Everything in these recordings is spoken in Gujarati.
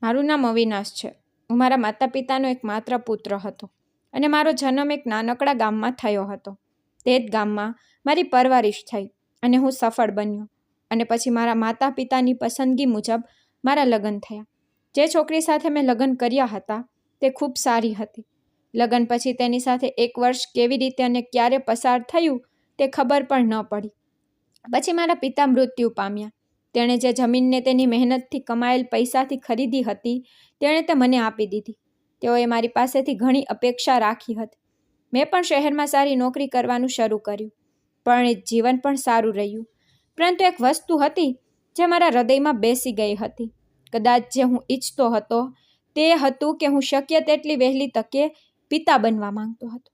મારું નામ અવિનાશ છે. હું મારા માતા પિતાનો એક માત્ર પુત્ર હતો અને મારો જન્મ એક નાનકડા ગામમાં થયો હતો. તે જ ગામમાં મારી પરવરિશ થઈ અને હું સફળ બન્યો અને પછી મારા માતા પિતાની પસંદગી મુજબ મારા લગ્ન થયા. જે છોકરી સાથે મેં લગ્ન કર્યા હતા તે ખૂબ સારી હતી. લગ્ન પછી તેની સાથે 1 વર્ષ કેવી રીતે અને ક્યારે પસાર થયું તે ખબર પણ ન પડી. પછી મારા પિતા મૃત્યુ પામ્યા. તેણે જે જમીનને તેની મહેનતથી કમાયેલ પૈસાથી ખરીદી હતી તેણે તે મને આપી દીધી. તેઓએ મારી પાસેથી ઘણી અપેક્ષા રાખી હતી. મેં પણ શહેરમાં સારી નોકરી કરવાનું શરૂ કર્યું. પરણિત જીવન પણ સારું રહ્યું. પરંતુ એક વસ્તુ હતી જે મારા હૃદયમાં બેસી ગઈ હતી. કદાચ જે હું ઈચ્છતો હતો તે હતું કે હું શક્ય તેટલી વહેલી તકે પિતા બનવા માંગતો હતો.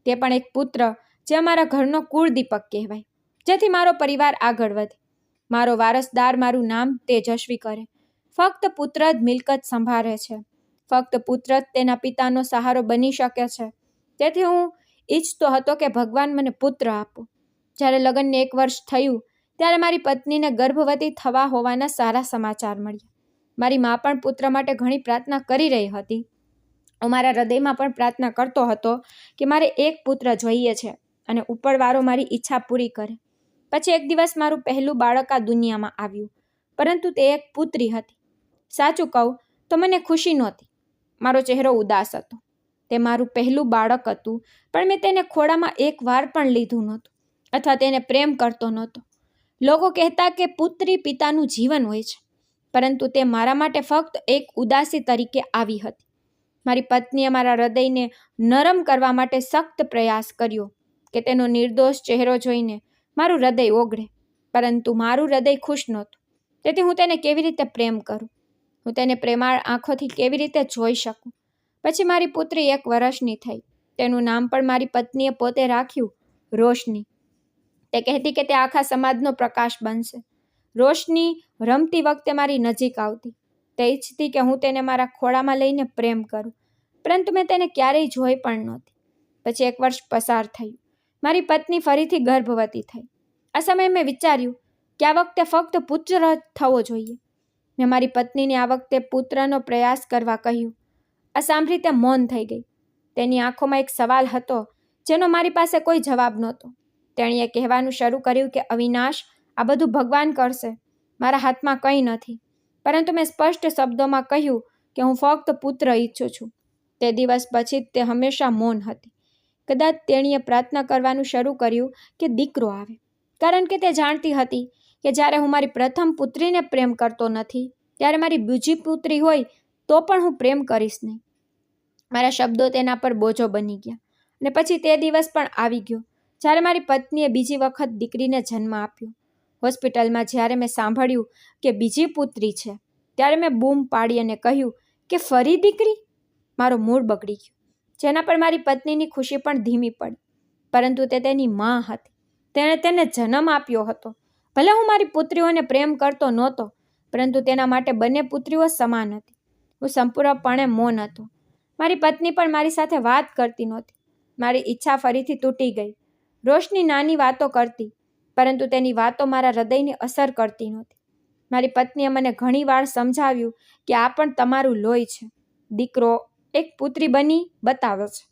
તે પણ એક પુત્ર જે અમારા ઘરનો કુળદીપક કહેવાય, જેથી મારો પરિવાર આગળ વધે. મારો વારસદાર મારું નામ તેજસ્વી કરે. ફક્ત પુત્ર જ મિલકત સંભાળે છે. ફક્ત પુત્ર જ તેના પિતાનો સહારો બની શકે છે. તેથી હું ઈચ્છતો હતો કે ભગવાન મને પુત્ર આપો. જ્યારે લગ્નને 1 વર્ષ થયું ત્યારે મારી પત્નીને ગર્ભવતી થવા હોવાના સારા સમાચાર મળ્યા. મારી મા પણ પુત્ર માટે ઘણી પ્રાર્થના કરી રહી હતી. હું મારા હૃદયમાં પણ પ્રાર્થના કરતો હતો કે મારે એક પુત્ર જોઈએ છે અને ઉપરવાળો મારી ઈચ્છા પૂરી કરે. પછી એક દિવસ મારું પહેલું બાળક આ દુનિયામાં આવ્યું, પરંતુ તે એક પુત્રી હતી. સાચું કહું તો મને ખુશી નહોતી. મારો ચહેરો ઉદાસ હતો. તે મારું પહેલું બાળક હતું, પણ મેં તેને ખોળામાં એક વાર પણ લીધું નહોતું અથવા તેને પ્રેમ કરતો નહોતો. લોકો કહેતા કે પુત્રી પિતાનું જીવન હોય છે, પરંતુ તે મારા માટે ફક્ત એક ઉદાસી તરીકે આવી હતી. મારી પત્નીએ મારા હૃદયને નરમ કરવા માટે સખ્ત પ્રયાસ કર્યો કે તેનો નિર્દોષ ચહેરો જોઈને મારું હૃદય ઓગળે, પરંતુ મારું હૃદય ખુશ નહોતું. તેથી હું તેને કેવી રીતે પ્રેમ કરું? હું તેને પ્રેમાળ આંખોથી કેવી રીતે જોઈ શકું? પછી મારી પુત્રી 1 વર્ષની થઈ. તેનું નામ પણ મારી પત્નીએ પોતે રાખ્યું, રોશની. તે કહેતી કે તે આખા સમાજનો પ્રકાશ બનશે. રોશની રમતી વખતે મારી નજીક આવતી. તે ઈચ્છતી કે હું તેને મારા ખોળામાં લઈને પ્રેમ કરું, પરંતુ મેં તેને ક્યારેય જોઈ પણ નહોતી. પછી 1 વર્ષ પસાર થયું. મારી પત્ની ફરીથી ગર્ભવતી થઈ. આ સમયે મેં વિચાર્યું કે આ વખતે ફક્ત પુત્ર જ થવો જોઈએ. મેં મારી પત્નીને આ વખતે પુત્રનો પ્રયાસ કરવા કહ્યું. આ સાંભળી તે મૌન થઈ ગઈ. તેની આંખોમાં એક સવાલ હતો જેનો મારી પાસે કોઈ જવાબ નહોતો. તેણીએ કહેવાનું શરૂ કર્યું કે અવિનાશ, આ બધું ભગવાન કરશે. મારા હાથમાં કંઈ નથી. પરંતુ મેં સ્પષ્ટ શબ્દોમાં કહ્યું કે હું ફક્ત પુત્ર ઈચ્છું છું. તે દિવસ પછી તે હંમેશા મૌન હતી. કદાચ તેણીએ પ્રાર્થના કરવાનું શરૂ કર્યું કે દીકરો આવે, કારણ કે તે જાણતી હતી કે જ્યારે હું મારી પ્રથમ પુત્રીને પ્રેમ કરતો નથી, ત્યારે મારી બીજી પુત્રી હોય તો પણ હું પ્રેમ કરીશ નહીં. મારા શબ્દો તેના પર બોજો બની ગયા. અને પછી તે દિવસ પણ આવી ગયો જ્યારે મારી પત્નીએ બીજી વખત દીકરીને જન્મ આપ્યો. હોસ્પિટલમાં જ્યારે મેં સાંભળ્યું કે બીજી પુત્રી છે, ત્યારે મેં બૂમ પાડી અને કહ્યું કે ફરી દીકરી? મારો મૂડ બગડી ગયો, જેના પર મારી પત્નીની ખુશી પણ ધીમી પડી. પરંતુ તે તેની માં હતી. તેણે તેને જન્મ આપ્યો હતો. ભલે હું મારી પુત્રીઓને પ્રેમ કરતો નહોતો, પરંતુ તેના માટે બંને પુત્રીઓ સમાન હતી. હું સંપૂર્ણપણે મૌન હતો. મારી પત્ની પણ મારી સાથે વાત કરતી નહોતી. મારી ઈચ્છા ફરીથી તૂટી ગઈ. રોશની નાની વાતો કરતી, પરંતુ તેની વાતો મારા હૃદયને અસર કરતી નહોતી. મારી પત્નીએ મને ઘણીવાર સમજાવ્યું કે આ પણ તમારું લોહી છે. દીકરો એક પુત્રી બની બતાવે છે.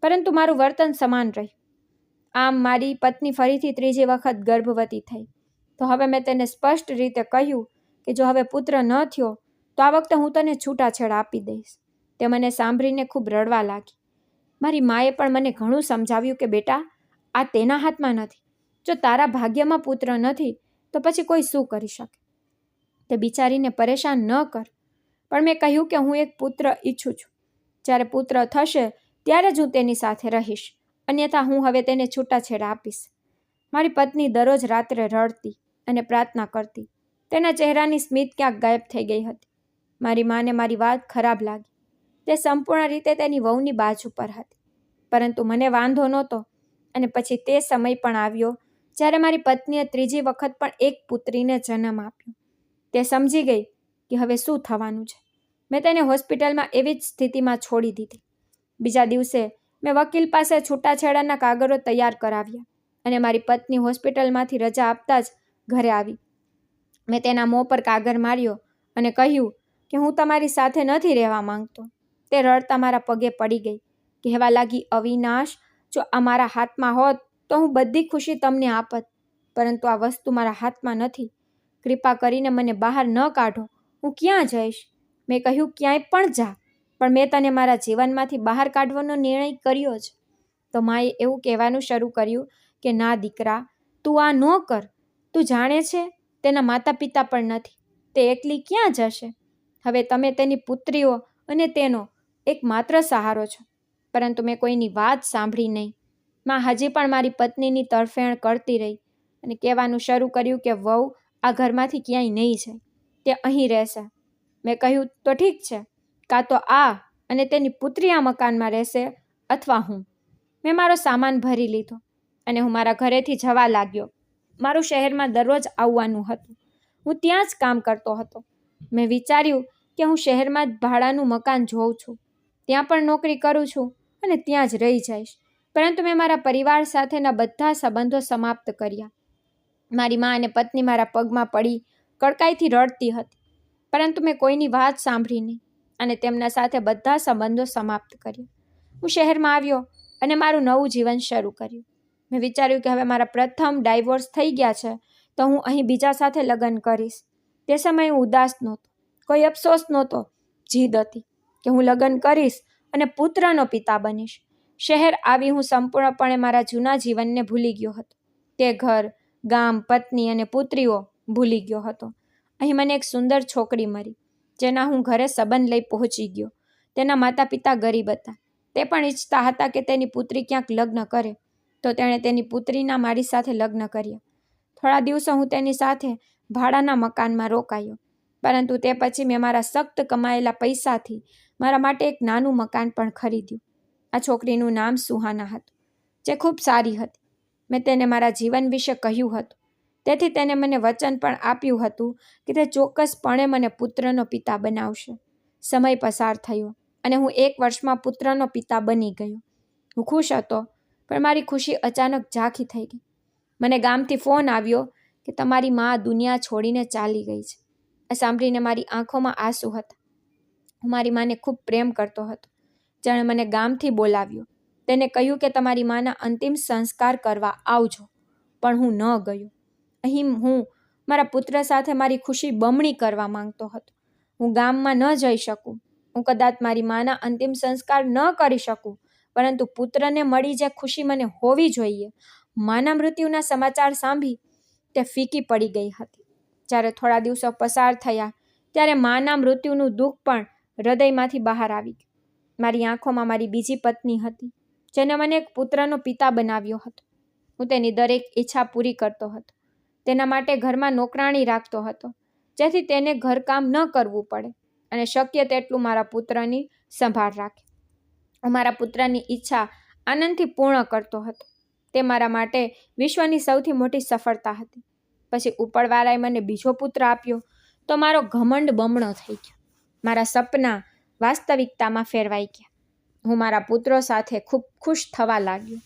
પરંતુ મારું વર્તન સમાન રહ્યું. આમ મારી પત્ની ફરીથી 3જી વખત ગર્ભવતી થઈ. તો હવે મેં તેને સ્પષ્ટ રીતે કહ્યું કે જો હવે પુત્ર ન થયો તો આ વખતે હું તને છૂટાછેડા આપી દઈશ. તે મને સાંભળીને ખૂબ રડવા લાગી. મારી માએ પણ મને ઘણું સમજાવ્યું કે બેટા, આ તેના હાથમાં નથી. જો તારા ભાગ્યમાં પુત્ર નથી તો પછી કોઈ શું કરી શકે? તે બિચારીને પરેશાન ન કર. પણ મેં કહ્યું કે હું એક પુત્ર ઈચ્છું છું. જ્યારે પુત્ર થશે ત્યારે જ હું તેની સાથે રહીશ, અન્યથા હું હવે તેને છૂટાછેડા આપીશ. મારી પત્ની દરરોજ રાત્રે રડતી અને પ્રાર્થના કરતી. તેના ચહેરાની સ્મિત ક્યાંક ગાયબ થઈ ગઈ હતી. મારી માને મારી વાત ખરાબ લાગી. તે સંપૂર્ણ રીતે તેની વહુની બાજુ પર હતી, પરંતુ મને વાંધો નહોતો. અને પછી તે સમય પણ આવ્યો જ્યારે મારી પત્નીએ 3જી વખત પણ એક પુત્રીને જન્મ આપ્યો. તે સમજી ગઈ કે હવે શું થવાનું છે. મેં તેને હોસ્પિટલમાં એવી જ સ્થિતિમાં છોડી દીધી. બીજા દિવસે મેં વકીલ પાસે છૂટાછેડાના કાગળો તૈયાર કરાવ્યા અને મારી પત્ની હોસ્પિટલમાંથી રજા આપતા જ ઘરે આવી. મેં તેના મોં પર કાગળ માર્યો અને કહ્યું, કે હું તમારી સાથે નથી રહેવા માંગતો. તે રડતા મારા પગે પડી ગઈ. કહેવા લાગી, અવિનાશ, જો આ મારા હાથમાં હોત તો હું બધી ખુશી તમને આપત, પરંતુ આ વસ્તુ મારા હાથમાં નથી. કૃપા કરીને મને બહાર ન કાઢો. હું ક્યાં જઈશ? મેં કહ્યું, ક્યાંય પણ જા, પણ મેં તને મારા જીવનમાંથી બહાર કાઢવાનો નિર્ણય કર્યો જ. તો માએ એવું કહેવાનું શરૂ કર્યું કે ના દીકરા, તું આ ન કર. તું જાણે છે તેના માતા પિતા પણ નથી. તે એકલી ક્યાં જશે? હવે તમે તેની પુત્રીઓ અને તેનો એકમાત્ર સહારો છો. પરંતુ મેં કોઈની વાત સાંભળી નહીં. માં હજી પણ મારી પત્નીની તરફેણ કરતી રહી અને કહેવાનું શરૂ કર્યું કે વહુ આ ઘરમાંથી ક્યાંય નહીં જાય, તે અહીં રહેશે. મેં કહ્યું, તો ઠીક છે, કાં તો આ અને તેની પુત્રી આ મકાનમાં રહેશે અથવા હું. મેં મારો સામાન ભરી લીધો અને હું મારા ઘરેથી જવા લાગ્યો. મારું શહેરમાં દરરોજ આવવાનું હતું. હું ત્યાં જ કામ કરતો હતો. મેં વિચાર્યું કે હું શહેરમાં જ ભાડાનું મકાન જોઉં છું, ત્યાં પણ નોકરી કરું છું અને ત્યાં જ રહી જઈશ. પરંતુ મેં મારા પરિવાર સાથેના બધા સંબંધો સમાપ્ત કર્યા. મારી મા અને પત્ની મારા પગમાં પડી કડકાઈથી રડતી હતી, પરંતુ મેં કોઈની વાત સાંભળી નહીં અને તેમના સાથે બધા સંબંધો સમાપ્ત કર્યા. હું શહેરમાં આવ્યો અને મારું નવું જીવન શરૂ કર્યું. મેં વિચાર્યું કે હવે મારા પ્રથમ ડાયવોર્સ થઈ ગયા છે તો હું અહીં બીજા સાથે લગ્ન કરીશ. તે સમયે હું ઉદાસ નહોતો, કોઈ અફસોસ નહોતો. જીદ હતી કે હું લગ્ન કરીશ અને પુત્રનો પિતા બનીશ. શહેર આવી હું સંપૂર્ણપણે મારા જૂના જીવનને ભૂલી ગયો હતો. તે ઘર, ગામ, પત્ની અને પુત્રીઓ ભૂલી ગયો હતો. અહીં મને એક સુંદર છોકરી મળી, જેના હું ઘરે સંબંધ લઈ પહોંચી ગયો. તેના માતા પિતા ગરીબ હતા. તે પણ ઈચ્છતા હતા કે તેની પુત્રી ક્યાંક લગ્ન કરે, તો તેણે તેની પુત્રીના મારી સાથે લગ્ન કર્યા. થોડા દિવસો હું તેની સાથે ભાડાના મકાનમાં રોકાયો, પરંતુ તે પછી મેં મારા સખ્ત કમાયેલા પૈસાથી મારા માટે એક નાનું મકાન પણ ખરીદ્યું. આ છોકરીનું નામ સુહાના હતું, જે ખૂબ સારી હતી. મેં તેને મારા જીવન વિશે કહ્યું હતું, તેથી તેને મને વચન પણ આપ્યું હતું કે તે ચોક્કસપણે મને પુત્રનો પિતા બનાવશે. સમય પસાર થયો અને હું 1 વર્ષમાં પુત્રનો પિતા બની ગયો. હું ખુશ હતો, પણ મારી ખુશી અચાનક ઝાંખી થઈ ગઈ. મને ગામથી ફોન આવ્યો કે તમારી મા દુનિયા છોડીને ચાલી ગઈ છે. આ સાંભળીને મારી આંખોમાં આંસુ હતા. હું મારી માને ખૂબ પ્રેમ કરતો હતો. જેણે મને ગામથી બોલાવ્યો. તેને કહ્યું કે તમારી માના અંતિમ સંસ્કાર કરવા આવજો, પણ હું ન ગયો. અહીં હું મારા પુત્ર સાથે મારી ખુશી બમણી કરવા માંગતો હતો. હું ગામમાં ન જઈ શકું. હું કદાચ મારી માના અંતિમ સંસ્કાર ન કરી શકું, પરંતુ પુત્રને મળી જે ખુશી મને હોવી જોઈએ, માના મૃત્યુના સમાચાર સાંભળી તે ફીકી પડી ગઈ હતી. જ્યારે થોડા દિવસો પસાર થયા ત્યારે માના મૃત્યુનું દુઃખ પણ હૃદયમાંથી બહાર આવી ગયું. મારી આંખોમાં મારી બીજી પત્ની હતી, જેને મને એક પુત્રનો પિતા બનાવ્યો હતો. હું તેની દરેક ઈચ્છા પૂરી કરતો હતો. તેના માટે ઘરમાં નોકરાણી રાખતો હતો, જેથી તેને ઘરકામ ન કરવું પડે અને શક્ય તેટલું મારા પુત્રની સંભાળ રાખે. હું મારા પુત્રની ઈચ્છા આનંદથી પૂર્ણ કરતો હતો. તે મારા માટે વિશ્વની સૌથી મોટી સફળતા હતી. પછી ઉપરવાળાએ મને બીજો પુત્ર આપ્યો તો મારો ઘમંડ બમણો થઈ ગયો. મારા સપના વાસ્તવિકતામાં ફેરવાઈ ગયા. હું મારા પુત્રો સાથે ખૂબ ખુશ થવા લાગ્યો,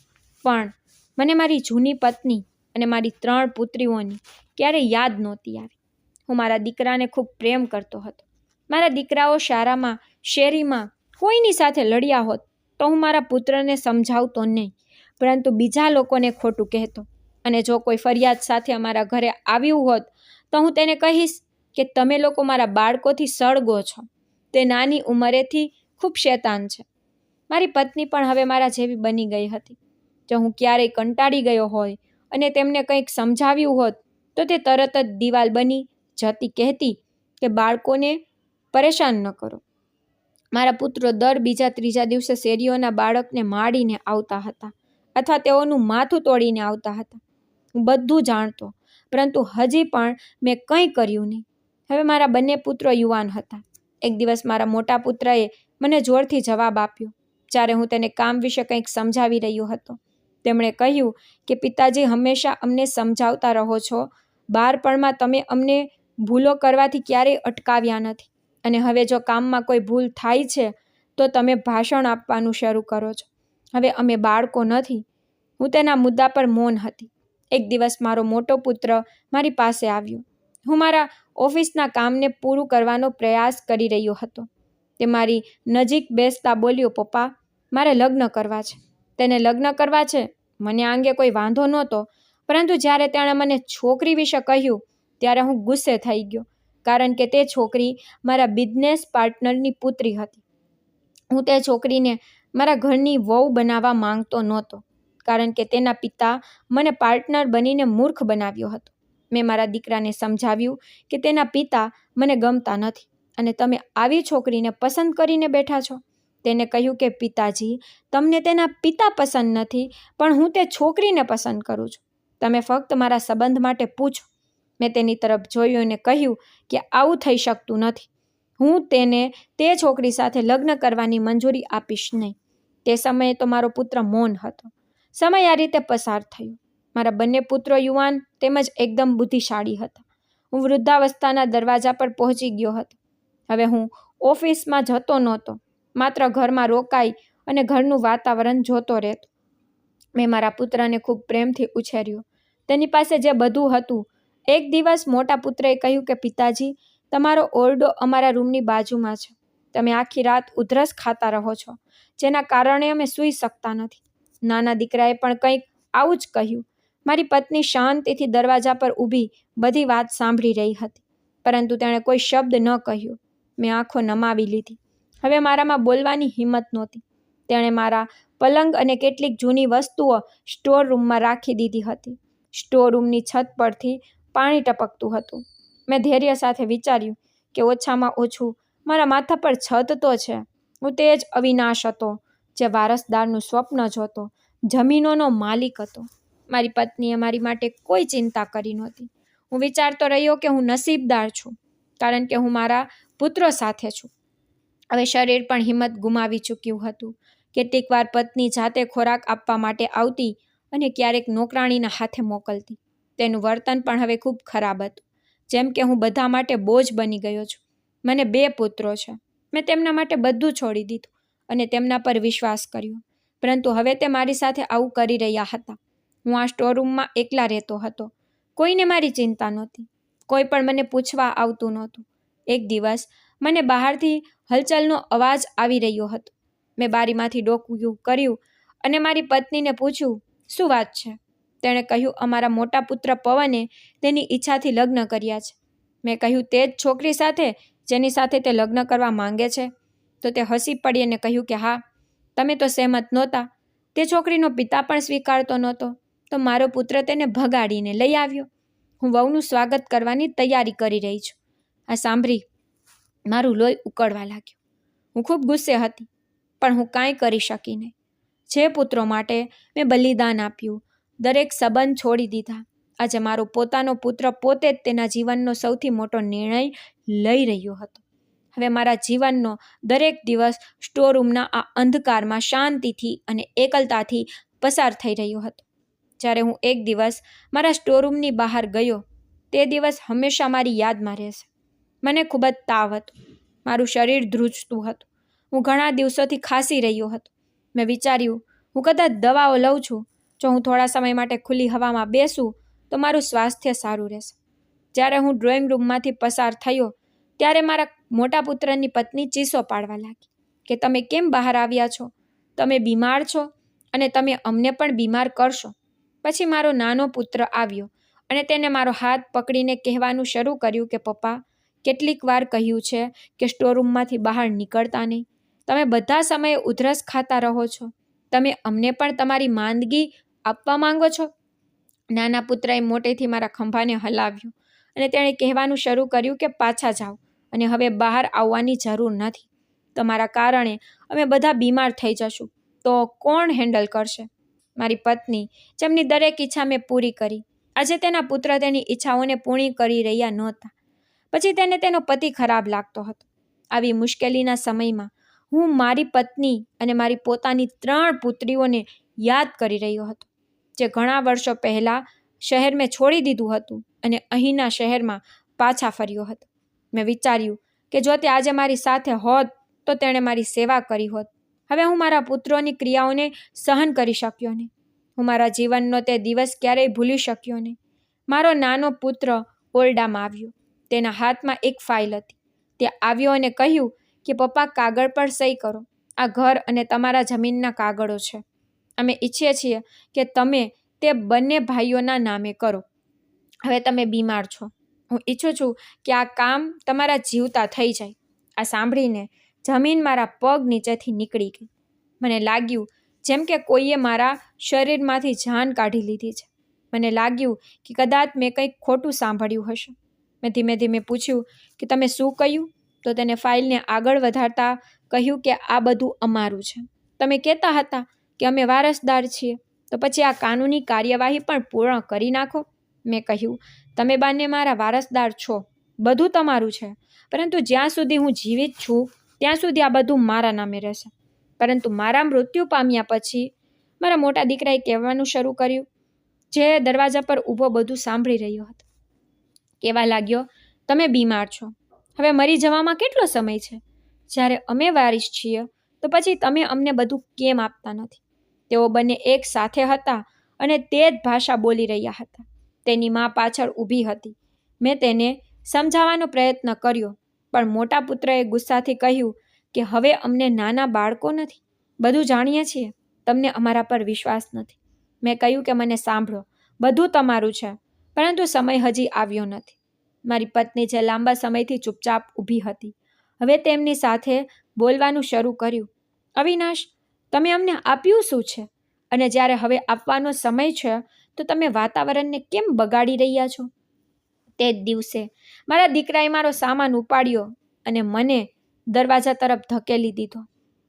પણ મને મારી જૂની પત્ની અને મારી 3 પુત્રીઓની ક્યારેય યાદ નહોતી આવી. હું મારા દીકરાને ખૂબ પ્રેમ કરતો હતો. મારા દીકરાઓ શાળામાં, શેરીમાં કોઈની સાથે લડ્યા હોત તો હું મારા પુત્રને સમજાવતો નહીં, પરંતુ બીજા લોકોને ખોટું કહેતો. અને જો કોઈ ફરિયાદ સાથે અમારા ઘરે આવ્યું હોત તો હું તેને કહીશ કે તમે લોકો મારા બાળકોથી સળગો છો. તે નાની ઉંમરેથી ખૂબ શેતાન છે. મારી પત્ની પણ હવે મારા જેવી બની ગઈ હતી. જો હું ક્યારેય કંટાળી ગયો હોય અને તેમને કંઈક સમજાવ્યું હોત તો તે તરત જ દિવાલ બની જતી કહેતી કે બાળકોને પરેશાન ન કરો. મારા પુત્રો દર બીજા ત્રીજા દિવસે શેરીઓના બાળકને માડીને આવતા હતા અથવા તેઓનું માથું તોડીને આવતા હતા. હું બધું જાણતો, પરંતુ હજી પણ મેં કંઈ કર્યું નહીં. હવે મારા બંને પુત્રો યુવાન હતા. એક દિવસ મારા મોટા પુત્રએ મને જોરથી જવાબ આપ્યો જ્યારે હું તેને કામ વિશે કંઈક સમજાવી રહ્યો હતો. તેમણે કહ્યું કે પિતાજી હંમેશા અમને સમજાવતા રહો છો. બાળપણમાં તમે અમને ભૂલો કરવાથી ક્યારેય અટકાવ્યા નથી, અને હવે જો કામમાં કોઈ ભૂલ થાય છે તો તમે ભાષણ આપવાનું શરૂ કરો છો. હવે અમે બાળકો નથી. હું તેના મુદ્દા પર મૌન હતી. એક દિવસ મારો મોટો પુત્ર મારી પાસે આવ્યો હું મારા ઓફિસના કામને પૂરું કરવાનો પ્રયાસ કરી રહ્યો હતો. તે મારી નજીક બેસતા બોલ્યો, પપ્પા, મારે લગ્ન કરવા છે. તેને લગ્ન કરવા છે. મને આ અંગે કોઈ વાંધો નહોતો, પરંતુ જ્યારે તેણે મને છોકરી વિશે કહ્યું ત્યારે હું ગુસ્સે થઈ ગયો, કારણ કે તે છોકરી મારા બિઝનેસ પાર્ટનરની પુત્રી હતી. હું તે છોકરીને મારા ઘરની વહુ બનાવવા માંગતો નહોતો, કારણ કે તેના પિતા મને પાર્ટનર બનીને મૂર્ખ બનાવ્યો હતો. મેં મારા દીકરાને સમજાવ્યું કે તેના પિતા મને ગમતા નથી અને તમે આવી છોકરીને પસંદ કરીને બેઠા છો. તેને કહ્યું કે પિતાજી, તમને તેના પિતા પસંદ નથી, પણ હું તે છોકરીને પસંદ કરું છું. તમે ફક્ત મારા સંબંધ માટે પૂછો. મેં તેની તરફ જોયું અને કહ્યું કે આવું થઈ શકતું નથી. હું તેને તે છોકરી સાથે લગ્ન કરવાની મંજૂરી આપીશ નહીં. તે સમયે તો મારો પુત્ર મૌન હતો. સમય આ રીતે પસાર થયો. મારા બંને પુત્રો યુવાન તેમજ એકદમ બુદ્ધિશાળી હતા. હું વૃદ્ધાવસ્થાના દરવાજા પર પહોંચી ગયો હતો. હવે હું ઓફિસમાં જતો નહોતો, માત્ર ઘરમાં રોકાઈ અને ઘરનું વાતાવરણ જોતો રહેતો. મેં મારા પુત્રને ખૂબ પ્રેમથી ઉછેર્યો. તેની પાસે જે બધું હતું. એક દિવસ મોટા પુત્રએ કહ્યું કે પિતાજી, તમારો ઓરડો અમારા રૂમની બાજુમાં છે. તમે આખી રાત ઉધરસ ખાતા રહો છો, જેના કારણે અમે સૂઈ શકતા નથી. નાના દીકરાએ પણ કંઈક આવું જ કહ્યું. મારી પત્ની શાંતિથી દરવાજા પર ઊભી બધી વાત સાંભળી રહી હતી, પરંતુ તેણે કોઈ શબ્દ ન કહ્યો. મેં આંખો નમાવી લીધી. હવે મારામાં બોલવાની હિંમત નહોતી. તેણે મારા પલંગ અને કેટલીક જૂની વસ્તુઓ સ્ટોર રૂમમાં રાખી દીધી હતી. સ્ટોર રૂમની છત પરથી પાણી ટપકતું હતું. મેં ધૈર્ય સાથે વિચાર્યું કે ઓછામાં ઓછું મારા માથા પર છત તો છે. હું તે જ અવિનાશ હતો, જે વારસદારનું સ્વપ્ન જોતો, જમીનોનો માલિક હતો. મારી પત્નીએ મારી માટે કોઈ ચિંતા કરી નહોતી. હું વિચારતો રહ્યો કે હું નસીબદાર છું, કારણ કે હું મારા પુત્રો સાથે છું. હવે શરીર પણ હિંમત ગુમાવી ચૂક્યું હતું. કેટલીક વાર પત્ની જાતે ખોરાક આપવા માટે આવતી અને ક્યારેક નોકરાણીના હાથે મોકલતી. તેનું વર્તન પણ હવે ખૂબ ખરાબ હતું, જેમ કે હું બધા માટે બોજ બની ગયો છું. મને 2 પુત્રો છે. મેં તેમના માટે બધું છોડી દીધું અને તેમના પર વિશ્વાસ કર્યો, પરંતુ હવે તે મારી સાથે આવું કરી રહ્યા હતા. હું આ સ્ટોરરૂમમાં એકલા રહેતો હતો. કોઈને મારી ચિંતા નહોતી. કોઈ પણ મને પૂછવા આવતું નહોતું. એક દિવસ મને બહારથી હલચલનો અવાજ આવી રહ્યો હતો. મેં બારીમાંથી ડોકિયું કર્યું અને મારી પત્નીને પૂછ્યું, શું વાત છે? તેણે કહ્યું, અમારા મોટા પુત્ર પવને તેની ઈચ્છાથી લગ્ન કર્યા છે. મેં કહ્યું, તે જ છોકરી સાથે જેની સાથે તે લગ્ન કરવા માંગે છે? તો તે હસી પડી અને કહ્યું કે હા, તમે તો સહેમત નહોતા. તે છોકરીનો પિતા પણ સ્વીકારતો નહોતો, તો મારો પુત્ર તેને ભગાડીને લઈ આવ્યો. હું વહુનું સ્વાગત કરવાની તૈયારી કરી રહી છું. આ સાંભળી મારું લોહી ઉકળવા લાગ્યું. હું ખૂબ ગુસ્સે હતી, પણ હું કાંઈ કરી શકી નહીં. જે પુત્રો માટે મેં બલિદાન આપ્યું, દરેક સંબંધ છોડી દીધા. આજે મારો પોતાનો પુત્ર પોતે જ તેના જીવનનો સૌથી મોટો નિર્ણય લઈ રહ્યો હતો. હવે મારા જીવનનો દરેક દિવસ સ્ટોરરૂમના આ અંધકારમાં શાંતિથી અને એકલતાથી પસાર થઈ રહ્યો હતો. જ્યારે હું એક દિવસ મારા સ્ટોરરૂમની બહાર ગયો, તે દિવસ હંમેશા મારી યાદમાં રહેશે. મને ખૂબ જ તાવ હતો. મારું શરીર ધ્રુજતું હતું. હું ઘણા દિવસોથી ખાંસી રહ્યો હતો. મેં વિચાર્યું, હું કદાચ દવાઓ લઉં છું. જો હું થોડા સમય માટે ખુલ્લી હવામાં બેસું તો મારું સ્વાસ્થ્ય સારું રહેશે. જ્યારે હું ડ્રોઈંગ રૂમમાંથી પસાર થયો, ત્યારે મારા મોટા પુત્રની પત્ની ચીસો પાડવા લાગી કે તમે કેમ બહાર આવ્યા છો? તમે બીમાર છો અને તમે અમને પણ બીમાર કરશો. પછી મારો નાનો પુત્ર આવ્યો અને તેને મારો હાથ પકડીને કહેવાનું શરૂ કર્યું કે પપ્પા, કેટલીક વાર કહ્યું છે કે સ્ટોરરૂમમાંથી બહાર નીકળતા નહીં. તમે બધા સમયે ઉધરસ ખાતા રહો છો. તમે અમને પણ તમારી માંદગી આપવા માંગો છો? નાના પુત્રએ મોટેથી મારા ખંભાને હલાવ્યું અને તેણે કહેવાનું શરૂ કર્યું કે પાછા જાઓ અને હવે બહાર આવવાની જરૂર નથી. તમારા કારણે અમે બધા બીમાર થઈ જશું. તો કોણ હેન્ડલ કરશે? મારી પત્ની, જેમની દરેક ઈચ્છા મેં પૂરી કરી, આજે તેના પુત્ર તેની ઈચ્છાઓને પૂરી કરી રહ્યા નહોતા. પછી તેને તેનો પતિ ખરાબ લાગતો હતો. આવી મુશ્કેલીના સમયમાં હું મારી પત્ની અને મારી પોતાની 3 પુત્રીઓને યાદ કરી રહ્યો હતો, જે ઘણા વર્ષો પહેલાં શહેર મેં છોડી દીધું હતું અને અહીંના શહેરમાં પાછા ફર્યો હતો. મેં વિચાર્યું કે જો તે આજે મારી સાથે હોત તો તેણે મારી સેવા કરી હોત. હવે હું મારા પુત્રોની ક્રિયાઓને સહન કરી શક્યો નહીં. હું મારા જીવનનો તે દિવસ ક્યારેય ભૂલી શક્યો નહીં. મારો નાનો પુત્ર ઓરડામાં આવ્યો. તેના હાથમાં એક ફાઇલ હતી. તે આવ્યો અને કહ્યું કે પપ્પા, કાગળ પર સહી કરો. આ ઘર અને તમારા જમીનના કાગળો છે. અમે ઈચ્છીએ છીએ કે તમે તે બંને ભાઈઓના નામે કરો. હવે તમે બીમાર છો. હું ઈચ્છું છું કે આ કામ તમારા જીવતા થઈ જાય. આ સાંભળીને જમીન મારા પગ નીચેથી નીકળી ગઈ. મને લાગ્યું જેમ કે કોઈએ મારા શરીરમાંથી જાન કાઢી લીધી છે. મને લાગ્યું કે કદાચ મેં કંઈક ખોટું સાંભળ્યું હશે. મેં ધીમે ધીમે પૂછ્યું કે તમે શું કહ્યું? તો તેને ફાઇલને આગળ વધારતા કહ્યું કે આ બધું અમારું છે. તમે કહેતા હતા કે અમે વારસદાર છીએ, તો પછી આ કાનૂની કાર્યવાહી પણ પૂર્ણ કરી નાખો. મેં કહ્યું, તમે બંને મારા વારસદાર છો, બધું તમારું છે, પરંતુ જ્યાં સુધી હું જીવિત છું ત્યાં સુધી આ બધું મારા નામે રહેશે. પરંતુ મારા મૃત્યુ પામ્યા પછી મારા મોટા દીકરાએ કહેવાનું શરૂ કર્યું, જે દરવાજા પર ઊભો બધું સાંભળી રહ્યો હતો. કહેવા લાગ્યો, તમે બીમાર છો, હવે મરી જવામાં કેટલો સમય છે? જ્યારે અમે વારિસ છીએ તો પછી તમે અમને બધું કેમ આપતા નથી? તેઓ બંને એક સાથે હતા અને તે જ ભાષા બોલી રહ્યા હતા. તેની માં પાછળ ઊભી હતી. મેં તેને સમજાવવાનો પ્રયત્ન કર્યો, પણ મોટા પુત્રએ ગુસ્સાથી કહ્યું કે હવે અમને નાના બાળકો નથી, બધું જાણીએ છીએ, તમને અમારા પર વિશ્વાસ નથી. મેં કહ્યું કે મને સાંભળો, બધું તમારું છે, પરંતુ સમય હજી આવ્યો નથી. મારી પત્ની જે લાંબા સમયથી ચૂપચાપ ઊભી હતી, હવે તેમની સાથે બોલવાનું શરૂ કર્યું. અવિનાશ, તમે અમને આપ્યું શું છે? અને જ્યારે હવે આપવાનો સમય છે તો તમે વાતાવરણને કેમ બગાડી રહ્યા છો? તે જ દિવસે મારા દીકરાએ મારો સામાન ઉપાડ્યો અને મને દરવાજા તરફ ધકેલી દીધો.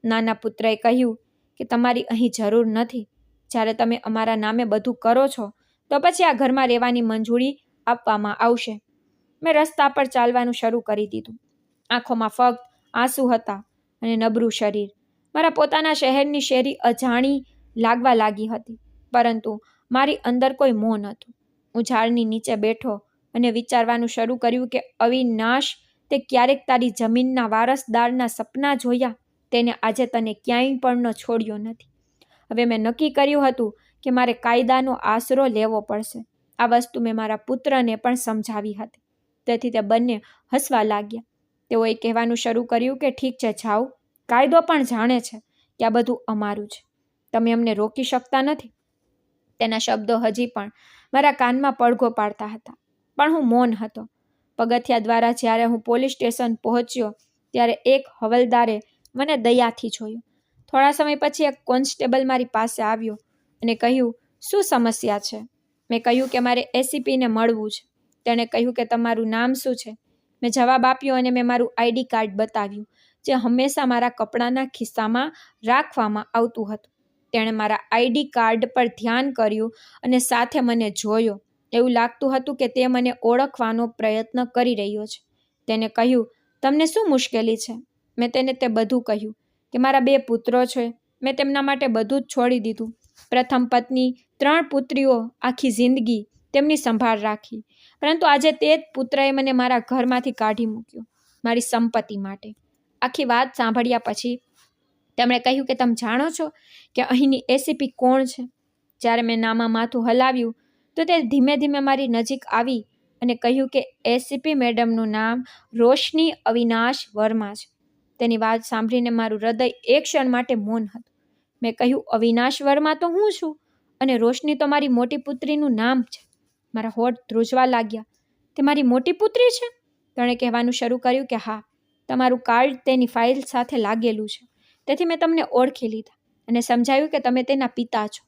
નાના પુત્રએ કહ્યું કે તમારી અહીં જરૂર નથી. જ્યારે તમે અમારા નામે બધું કરો છો તો પછી આ ઘરમાં રહેવાની મંજૂરી આપવામાં આવશે. મેં રસ્તા પર ચાલવાનું શરૂ કરી દીધું. આંખોમાં ફક્ત આંસુ હતા અને નબળું શરીર. મારા પોતાના શહેરની શેરી અજાણી લાગવા લાગી હતી, પરંતુ મારી અંદર કોઈ મોહ નહોતું. હું ઝાડની નીચે બેઠો અને વિચારવાનું શરૂ કર્યું કે અવિનાશ, તે ક્યારેક તારી જમીનના વારસદારના સપના જોયા, તેને આજે તને ક્યાંય પણ ન છોડ્યો નથી. હવે મેં નક્કી કર્યું હતું કે મારે કાયદાનો આશરો લેવો પડશે. આ વસ્તુ મેં મારા પુત્રને પણ સમજાવી હતી. તેથી તે બંને હસવા લાગ્યા. તેઓએ કહેવાનું શરૂ કર્યું કે ઠીક છે, જાઓ, કાયદો પણ જાણે છે કે આ બધું અમારું છે, તમે અમને રોકી શકતા નથી. તેના શબ્દો હજી પણ મારા કાનમાં પડઘો પાડતા હતા, પણ હું મૌન હતો. પગથિયા દ્વારા જ્યારે હું પોલીસ સ્ટેશન પહોંચ્યો ત્યારે એક હવલદારે મને દયાથી જોયો. થોડા સમય પછી એક કોન્સ્ટેબલ મારી પાસે આવ્યો અને કહ્યું, શું સમસ્યા છે? મેં કહ્યું કે મારે એસીપીને મળવું છે. તેણે કહ્યું કે તમારું નામ શું છે? મેં જવાબ આપ્યો અને મેં મારું આઈડી કાર્ડ બતાવ્યું, જે હંમેશા મારા કપડાના ખિસ્સામાં રાખવામાં આવતું હતું. તેણે મારા આઈડી કાર્ડ પર ધ્યાન કર્યું અને સાથે મને જોયો. એવું લાગતું હતું કે તે મને ઓળખવાનો પ્રયત્ન કરી રહ્યો છે. તેને કહ્યું, તમને શું મુશ્કેલી છે? મેં તેને તે બધું કહ્યું કે મારા 2 પુત્રો છે, મેં તેમના માટે બધું જ છોડી દીધું. પ્રથમ પત્ની, 3 પુત્રીઓ, આખી જિંદગી તેમની સંભાળ રાખી, પરંતુ આજે તે જ પુત્રએ મને મારા ઘરમાંથી કાઢી મૂક્યો, મારી સંપત્તિ માટે. આખી વાત સાંભળ્યા પછી તેમણે કહ્યું કે તમે જાણો છો કે અહીંની એસીપી કોણ છે? જ્યારે મેં નામાં માથું હલાવ્યું તો તે ધીમે ધીમે મારી નજીક આવી અને કહ્યું કે એસીપી મેડમનું નામ રોશની અવિનાશ વર્મા છે. તેની વાત સાંભળીને મારું હૃદય એક ક્ષણ માટે મૌન હતું. મેં કહ્યું, અવિનાશ વર્મા તો હું છું અને રોશની તો મારી મોટી પુત્રીનું નામ છે. મારા હોઠ ધ્રુજવા લાગ્યા. તે મારી મોટી પુત્રી છે? તેણે કહેવાનું શરૂ કર્યું કે હા, તમારું કાર્ડ તેની ફાઇલ સાથે લાગેલું છે, તેથી મેં તમને ઓળખી લીધા અને સમજાયું કે તમે તેના પિતા છો.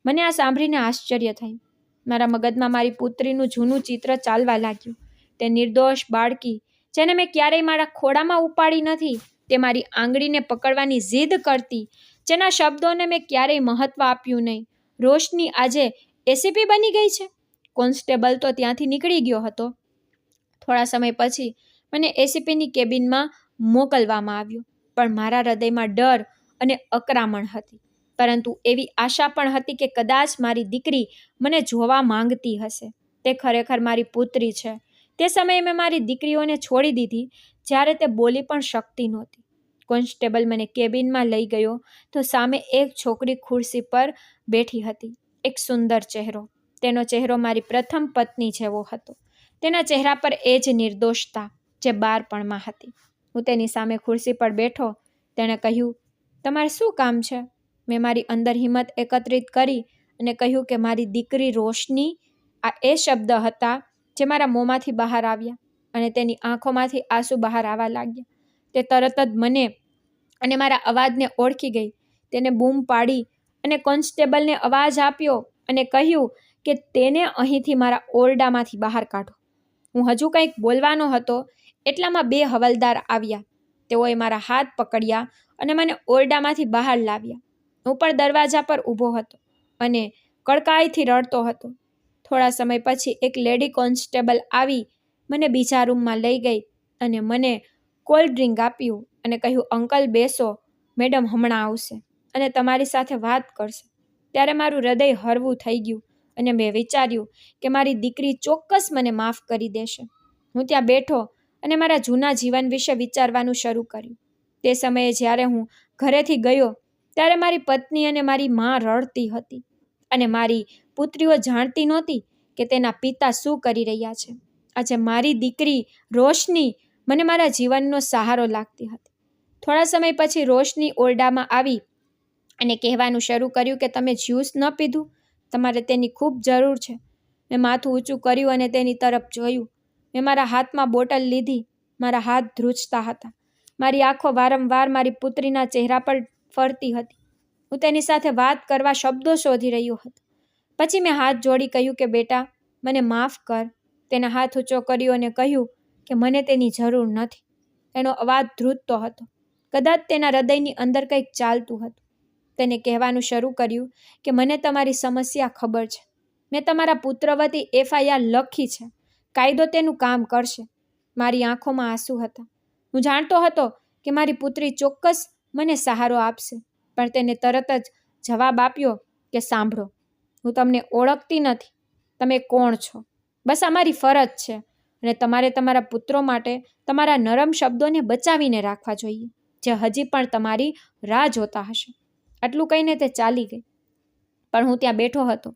મને આ સાંભળીને આશ્ચર્ય થયું. મારા મગજમાં મારી પુત્રીનું જૂનું ચિત્ર ચાલવા લાગ્યું. તે નિર્દોષ બાળકી, જેને મેં ક્યારેય મારા ખોળામાં ઉપાડી નથી, તે મારી આંગળીને પકડવાની જીદ કરતી, જેના શબ્દોને મેં ક્યારેય મહત્વ આપ્યું નહીં. રોશની આજે એસીપી બની ગઈ છે. કોન્સ્ટેબલ તો ત્યાંથી નીકળી ગયો હતો. થોડા સમય પછી મને એસીપીની કેબિનમાં મોકલવામાં આવ્યો, પણ મારા હૃદયમાં ડર અને અકરામણ હતી, પરંતુ એવી આશા પણ હતી કે કદાચ મારી દીકરી મને જોવા માંગતી હશે. તે ખરેખર મારી પુત્રી છે. તે સમયે મેં મારી દીકરીઓને છોડી દીધી જ્યારે તે બોલી પણ શકતી નહોતી. કોન્સ્ટેબલ મને કેબિનમાં લઈ ગયો તો સામે એક છોકરી ખુરશી પર બેઠી હતી. એક સુંદર ચહેરો. તેનો ચહેરો મારી પ્રથમ પત્ની જેવો હતો. તેના ચહેરા પર એ જ નિર્દોષતા જે બાળપણમાં હતી. હું તેની સામે ખુરશી પર બેઠો. તેણે કહ્યું, તમારે શું કામ છે? મેં મારી અંદર હિંમત એકત્રિત કરી અને કહ્યું કે મારી દીકરી રોશની. આ એ શબ્દ હતા જે મારા મોંમાંથી બહાર આવ્યા અને તેની આંખોમાંથી આંસુ બહાર આવવા લાગ્યા. તે તરત જ મને અને મારા અવાજને ઓળખી ગઈ. તેને બૂમ પાડી અને કોન્સ્ટેબલને અવાજ આપ્યો અને કહ્યું કે તેને અહીંથી મારા ઓરડામાંથી બહાર કાઢો. હું હજુ કંઈક બોલવાનો હતો એટલામાં 2 હવલદાર આવ્યા. તેઓએ મારા હાથ પકડ્યા અને મને ઓરડામાંથી બહાર લાવ્યા. હું પણ દરવાજા પર ઊભો હતો અને કડકાઈથી રડતો હતો. થોડા સમય પછી એક લેડી કોન્સ્ટેબલ આવી મને બીજા રૂમમાં લઈ ગઈ અને મને કોલ્ડ ડ્રિંક આપ્યું અને કહ્યું, અંકલ બેસો, મેડમ હમણાં આવશે અને તમારી સાથે વાત કરશે. ત્યારે મારું હૃદય હળવું થઈ ગયું અને મેં વિચાર્યું કે મારી દીકરી ચોક્કસ મને માફ કરી દેશે. હું ત્યાં બેઠો અને મારા જૂના જીવન વિશે વિચારવાનું શરૂ કર્યું. તે સમયે જ્યારે હું ઘરેથી ગયો ત્યારે મારી પત્ની અને મારી માં રડતી હતી અને મારી પુત્રીઓ જાણતી નહોતી કે તેના પિતા શું કરી રહ્યા છે. આજે મારી દીકરી રોશની મને મારા જીવનનો સહારો લાગતી હતી. થોડા સમય પછી રોશની ઓરડામાં આવી અને કહેવાનું શરૂ કર્યું કે તમે જ્યુસ ન પીધું? તમારે તેની ખૂબ જરૂર છે. મેં માથું ઊંચું કર્યું અને તેની તરફ જોયું. મેં મારા હાથમાં બોટલ લીધી. મારા હાથ ધ્રુજતા હતા. મારી આંખો વારંવાર મારી પુત્રીના ચહેરા પર ફરતી હતી. હું તેની સાથે વાત કરવા શબ્દો શોધી રહ્યો હતો. પછી મેં હાથ જોડી કહ્યું કે બેટા, મને માફ કર. તેના હાથ ઊંચો કર્યો અને કહ્યું કે મને તેની જરૂર નથી. એનો અવાજ ધ્રુજતો હતો. કદાચ તેના હૃદયની અંદર કંઈક ચાલતું હતું. તેને કહેવાનું શરૂ કર્યું કે મને તમારી સમસ્યા ખબર છે. મેં તમારા પુત્ર વતી FIR લખી છે. કાયદો તેનું કામ કરશે. મારી આંખોમાં આંસુ હતા. હું જાણતો હતો કે મારી પુત્રી ચોક્કસ મને સહારો આપશે, પણ તેને તરત જ જવાબ આપ્યો કે સાંભળો, હું તમને ઓળખતી નથી. તમે કોણ છો? બસ અમારી ફરજ છે અને તમારે તમારા પુત્રો માટે તમારા નરમ શબ્દોને બચાવીને રાખવા જોઈએ, જે હજી પણ તમારી રાહ જોતા હશે. આટલું કહીને તે ચાલી ગઈ. પણ હું ત્યાં બેઠો હતો.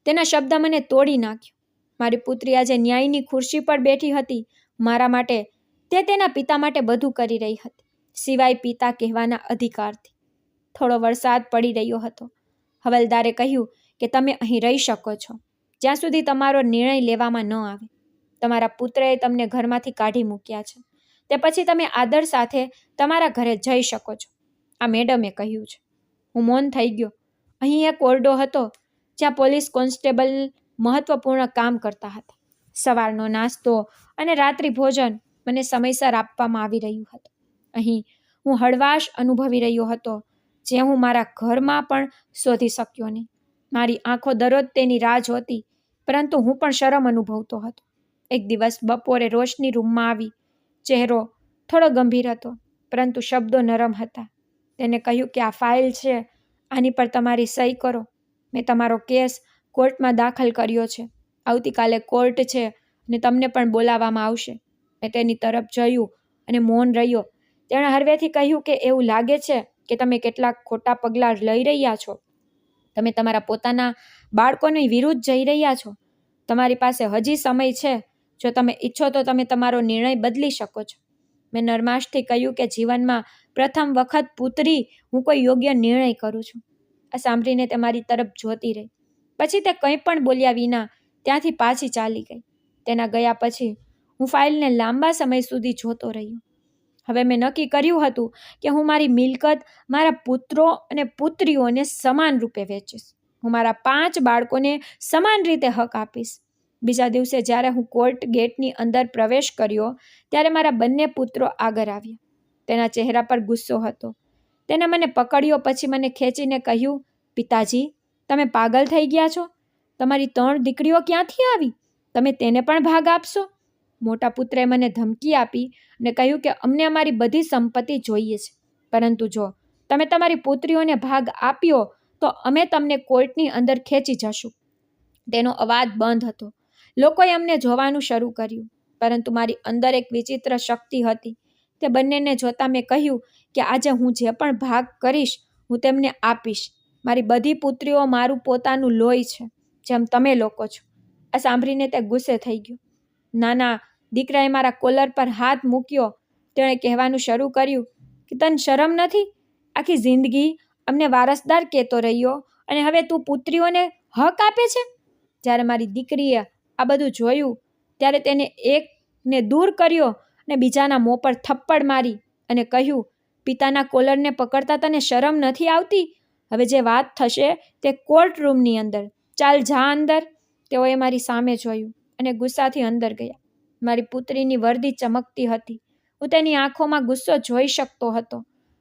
તેના શબ્દ મને તોડી નાખ્યો. મારી પુત્રી આજે ન્યાયની ખુરશી પર બેઠી હતી. મારા માટે તે તેના પિતા માટે બધું કરી રહી હતી, સિવાય પિતા કહેવાના અધિકારથી. થોડો વરસાદ પડી રહ્યો હતો. હવલદારે કહ્યું કે તમે અહીં રહી શકો છો જ્યાં સુધી તમારો નિર્ણય લેવામાં ન આવે. તમારા પુત્રએ તમને ઘરમાંથી કાઢી મૂક્યા છે. તે પછી તમે આદર સાથે તમારા ઘરે જઈ શકો છો, આ મેડમે કહ્યું છે. હું મૌન થઈ ગયો. અહીં એક ઓરડો હતો જ્યાં પોલીસ કોન્સ્ટેબલ મહત્વપૂર્ણ કામ કરતા હતા. સવારનો નાસ્તો અને રાત્રિ ભોજન મને સમયસર આપવામાં આવી રહ્યું હતું. અહીં હું હળવાશ અનુભવી રહ્યો હતો જે હું મારા ઘરમાં પણ શોધી શક્યો નહીં. મારી આંખો દરરોજ તેની રાહ જોતી, પરંતુ હું પણ શરમ અનુભવતો હતો. એક દિવસ બપોરે રોશની રૂમમાં આવી. ચહેરો થોડો ગંભીર હતો, પરંતુ શબ્દો નરમ હતા. તેને કહ્યું કે આ ફાઇલ છે, આની પર તમારી સહી કરો. મેં તમારો કેસ કોર્ટમાં દાખલ કર્યો છે. આવતીકાલે કોર્ટ છે અને તમને પણ બોલાવવામાં આવશે. મેં તેની તરફ જોયું અને મૌન રહ્યો. તેણે હળવેથી કહ્યું કે એવું લાગે છે કે તમે કેટલાક ખોટા પગલાં લઈ રહ્યા છો. તમે તમારા પોતાના બાળકોની વિરુદ્ધ જઈ રહ્યા છો. તમારી પાસે હજી સમય છે. જો તમે ઈચ્છો તો તમે તમારો નિર્ણય બદલી શકો છો. મેં નરમાશથી કહ્યું કે જીવનમાં પ્રથમ વખત પુત્રી હું કોઈ યોગ્ય નિર્ણય કરું છું. આ સાંભળીને તે મારી તરફ જોતી રહી. પછી તે કંઈ પણ બોલ્યા વિના ત્યાંથી પાછી ચાલી ગઈ. તેના ગયા પછી હું ફાઇલને લાંબા સમય સુધી જોતો રહ્યો. હવે મેં નક્કી કર્યું હતું કે હું મારી મિલકત મારા પુત્રો અને પુત્રીઓને સમાન રૂપે વેચીશ. હું મારા 5 બાળકોને સમાન રીતે હક આપીશ. બીજા દિવસે જ્યારે હું કોર્ટ ગેટની અંદર પ્રવેશ કર્યો ત્યારે મારા બંને પુત્રો આગળ આવ્યા. તેના ચહેરા પર ગુસ્સો હતો. તેને મને પકડ્યો, પછી મને ખેંચીને કહ્યું, પિતાજી, તમે પાગલ થઈ ગયા છો? તમારી 3 દીકરીઓ ક્યાંથી આવી? તમે તેને પણ ભાગ આપશો? મોટા પુત્રએ મને ધમકી આપી અને કહ્યું કે અમને અમારી બધી સંપત્તિ જોઈએ છે, પરંતુ જો તમે તમારી પુત્રીઓને ભાગ આપ્યો તો અમે તમને કોર્ટની અંદર ખેંચી જશું. તેનો અવાજ બંધ હતો. લોકોએ અમને જોવાનું શરૂ કર્યું, પરંતુ મારી અંદર એક વિચિત્ર શક્તિ હતી. તે બંનેને જોતા મેં કહ્યું કે આજે હું જે પણ ભાગ કરીશ હું તેમને આપીશ. મારી બધી પુત્રીઓ મારું પોતાનું લોહી છે, જેમ તમે લોકો છો. આ સાંભળીને તે ગુસ્સે થઈ ગયો. નાના દીકરાએ મારા કોલર પર હાથ મૂક્યો. તેણે કહેવાનું શરૂ કર્યું કે તને શરમ નથી? આખી જિંદગી અમને વારસદાર કહેતો રહ્યો અને હવે તું પુત્રીઓને હક આપે છે? જ્યારે મારી દીકરીએ આ બધું જોયું ત્યારે તેને એકને દૂર કર્યો અને બીજાના મોં પર થપ્પડ મારી અને કહ્યું, પિતાના કોલરને પકડતા તને શરમ નથી આવતી? હવે જે વાત થશે તે કોર્ટ રૂમની અંદર. ચાલ જા અંદર. તેઓએ મારી સામે જોયું અને ગુસ્સાથી અંદર ગયા. મારી પુત્રીની વર્દી ચમકતી હતી. હું તેની આંખોમાં ગુસ્સો જોઈ શકતો હતો.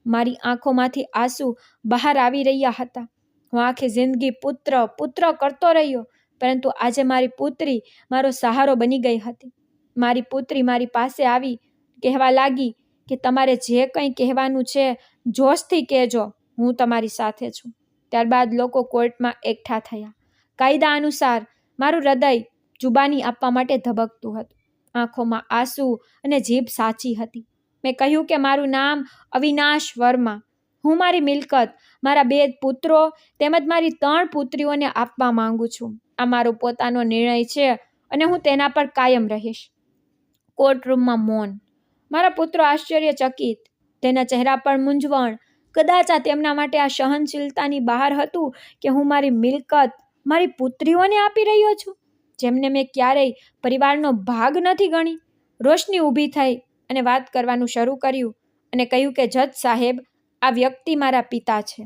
મારી આંખોમાંથી આંસુ બહાર આવી રહ્યા હતા. હું આખી જિંદગી પુત્ર પુત્ર કરતો રહ્યો, પરંતુ આજે મારી પુત્રી મારો સહારો બની ગઈ હતી. મારી પુત્રી મારી પાસે આવી કહેવા લાગી કે તમારે જે કંઈ કહેવાનું છે જોશથી કહેજો, હું તમારી સાથે છું. ત્યારબાદ લોકો કોર્ટમાં એકઠા થયા. કાયદા અનુસાર મારું હૃદય જુબાની આપવા માટે ધબકતું હતું. આંખોમાં આંસુ અને જીભ સાચી હતી. મેં કહ્યું કે મારું નામ અવિનાશ વર્મા. હું મારી મિલકત મારા 2 પુત્રો તેમજ મારી 3 પુત્રીઓને આપવા માંગુ છું. આ મારો પોતાનો નિર્ણય છે અને હું તેના પર કાયમ રહીશ. કોર્ટરૂમમાં મૌન. મારા પુત્રો આશ્ચર્યચકિત, તેના ચહેરા પર મૂંઝવણ. કદાચ આ તેમના માટે આ સહનશીલતાની બહાર હતું કે હું મારી મિલકત મારી પુત્રીઓને આપી રહ્યો છું, જેમને મેં ક્યારેય પરિવારનો ભાગ નથી ગણી. રોશની ઊભી થઈ અને વાત કરવાનું શરૂ કર્યું અને કહ્યું કે જજ સાહેબ, આ વ્યક્તિ મારા પિતા છે.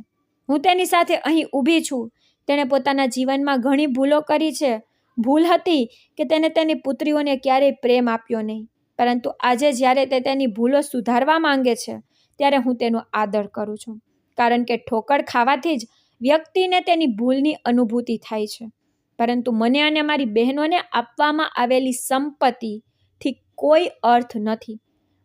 હું તેની સાથે અહીં ઊભી છું. તેણે પોતાના જીવનમાં ઘણી ભૂલો કરી છે. ભૂલ હતી કે તેને તેની પુત્રીઓને ક્યારેય પ્રેમ આપ્યો નહીં, પરંતુ આજે જ્યારે તે તેની ભૂલો સુધારવા માંગે છે ત્યારે હું તેનો આદર કરું છું. કારણ કે ઠોકર ખાવાથી જ વ્યક્તિને તેની ભૂલની અનુભૂતિ થાય છે, પરંતુ મને અને મારી બહેનોને આપવામાં આવેલી સંપત્તિથી કોઈ અર્થ નથી.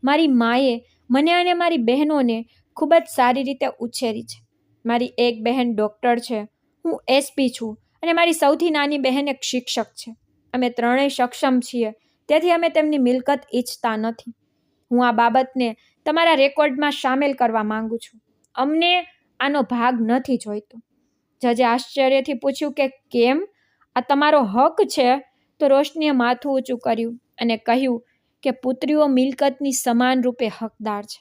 મારી માએ મને અને મારી બહેનોને ખૂબ જ સારી રીતે ઉછેરી છે. મારી એક બહેન ડૉક્ટર છે, હું એસપી છું અને મારી સૌથી નાની બહેન એક શિક્ષક છે. અમે ત્રણેય સક્ષમ છીએ, તેથી અમે તેમની મિલકત ઈચ્છતા નથી. હું આ બાબતને તમારા રેકોર્ડમાં સામેલ કરવા માંગુ છું. અમને આનો ભાગ નથી જોઈતો. જજે આશ્ચર્યથી પૂછ્યું કે કેમ? આ તમારો હક છે? તો રોશનીએ માથું ઊંચું કર્યું અને કહ્યું કે પુત્રીઓ મિલકતની સમાન રૂપે હકદાર છે,